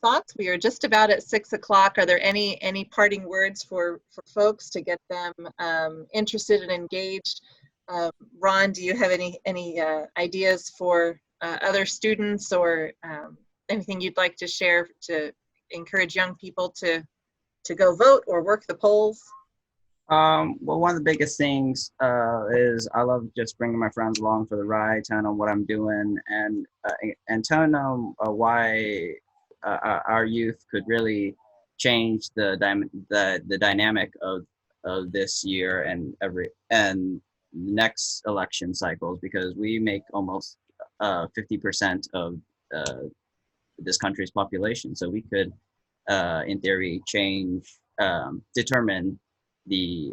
thoughts? We are just about at 6 o'clock. Are there any parting words for folks to get them interested and engaged? Ron, do you have any ideas for other students, or anything you'd like to share to encourage young people to go vote or work the polls? Well, one of the biggest things is I love just bringing my friends along for the ride, telling them what I'm doing, and telling them why our youth could really change the dynamic of this year and the next election cycles, because we make almost 50% of this country's population. So we could, in theory, change, determine the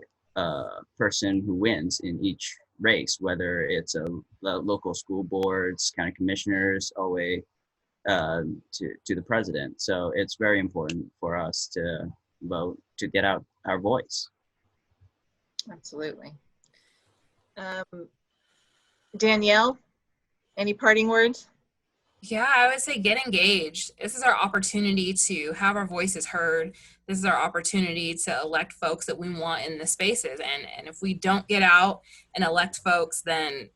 person who wins in each race, whether it's a local school boards, county commissioners, all the way to the president. So it's very important for us to vote, to get out our voice. Absolutely. Danielle, any parting words? Yeah, I would say get engaged. This is our opportunity to have our voices heard. This is our opportunity to elect folks that we want in the spaces. And if we don't get out and elect folks, then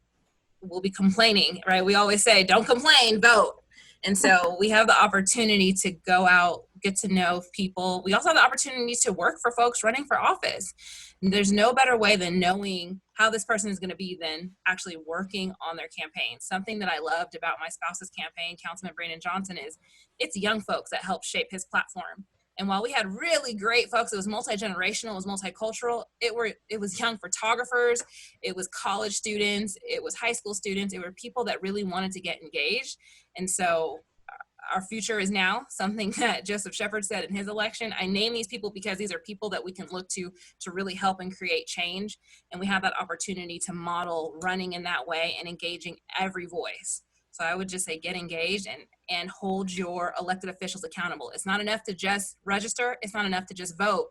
we'll be complaining, right? We always say, don't complain, vote. And so we have the opportunity to go out, get to know people. We also have the opportunity to work for folks running for office. And there's no better way than knowing how this person is going to be than actually working on their campaign. Something that I loved about my spouse's campaign, Councilman Brandon Johnson, is it's young folks that helped shape his platform. And while we had really great folks, it was multi-generational, it was multicultural, it was young photographers, it was college students, it was high school students, it were people that really wanted to get engaged. And so our future is now, something that Joseph Shepard said in his election. I name these people because these are people that we can look to really help and create change. And we have that opportunity to model running in that way and engaging every voice. So I would just say get engaged and hold your elected officials accountable. It's not enough to just register. It's not enough to just vote.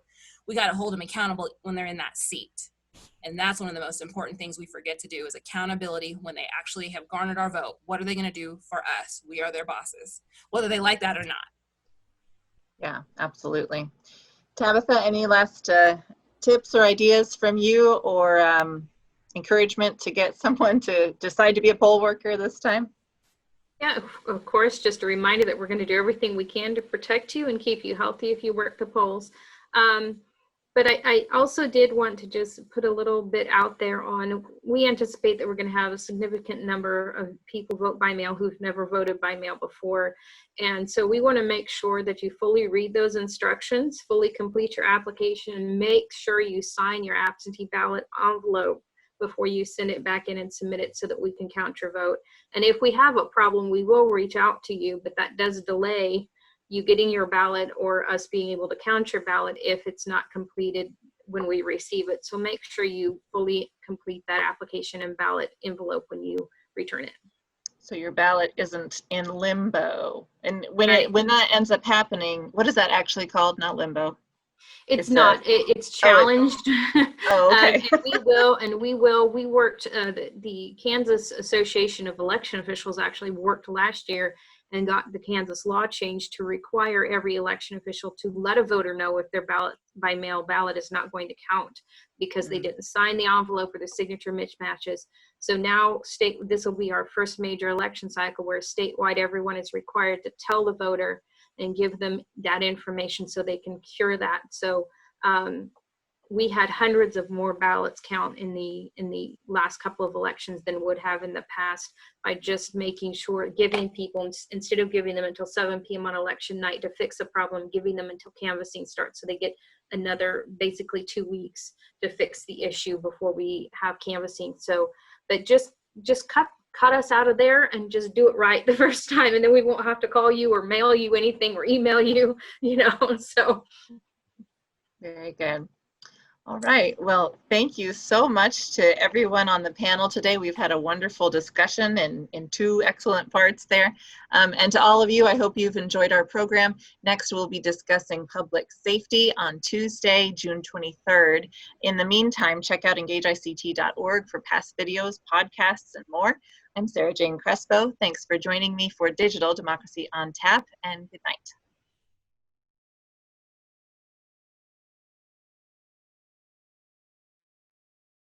We got to hold them accountable when they're in that seat. And that's one of the most important things we forget to do is accountability when they actually have garnered our vote. What are they going to do for us? We are their bosses, whether they like that or not. Yeah, absolutely. Tabitha, any last tips or ideas from you, or encouragement to get someone to decide to be a poll worker this time? Yeah, of course, just a reminder that we're going to do everything we can to protect you and keep you healthy if you work the polls. But I also did want to just put a little bit out there on, we anticipate that we're going to have a significant number of people vote by mail who've never voted by mail before. And so we want to make sure that you fully read those instructions, fully complete your application, and make sure you sign your absentee ballot envelope before you send it back in and submit it so that we can count your vote. And if we have a problem, we will reach out to you, but that does delay you getting your ballot or us being able to count your ballot if it's not completed when we receive it. So make sure you fully complete that application and ballot envelope when you return it. So your ballot isn't in limbo. And when that ends up happening, what is that actually called? Not limbo. It's not. It's challenged. Oh, okay. And we worked. The Kansas Association of Election Officials actually worked last year and got the Kansas law changed to require every election official to let a voter know if their ballot by mail ballot is not going to count because they didn't sign the envelope or the signature mismatches. So now this will be our first major election cycle where statewide everyone is required to tell the voter and give them that information so they can cure that. So we had hundreds of more ballots count in the last couple of elections than would have in the past by just making sure, giving people, instead of giving them until 7 p.m. on election night to fix a problem, giving them until canvassing starts so they get another basically 2 weeks to fix the issue before we have canvassing. So, but just cut us out of there and just do it right the first time, and then we won't have to call you or mail you anything or email you, so. Very good. All right. Well, thank you so much to everyone on the panel today. We've had a wonderful discussion in two excellent parts there. And to all of you, I hope you've enjoyed our program. Next, we'll be discussing public safety on Tuesday, June 23rd. In the meantime, check out engageict.org for past videos, podcasts, and more. I'm Sarah Jane Crespo. Thanks for joining me for Digital Democracy on Tap, and good night.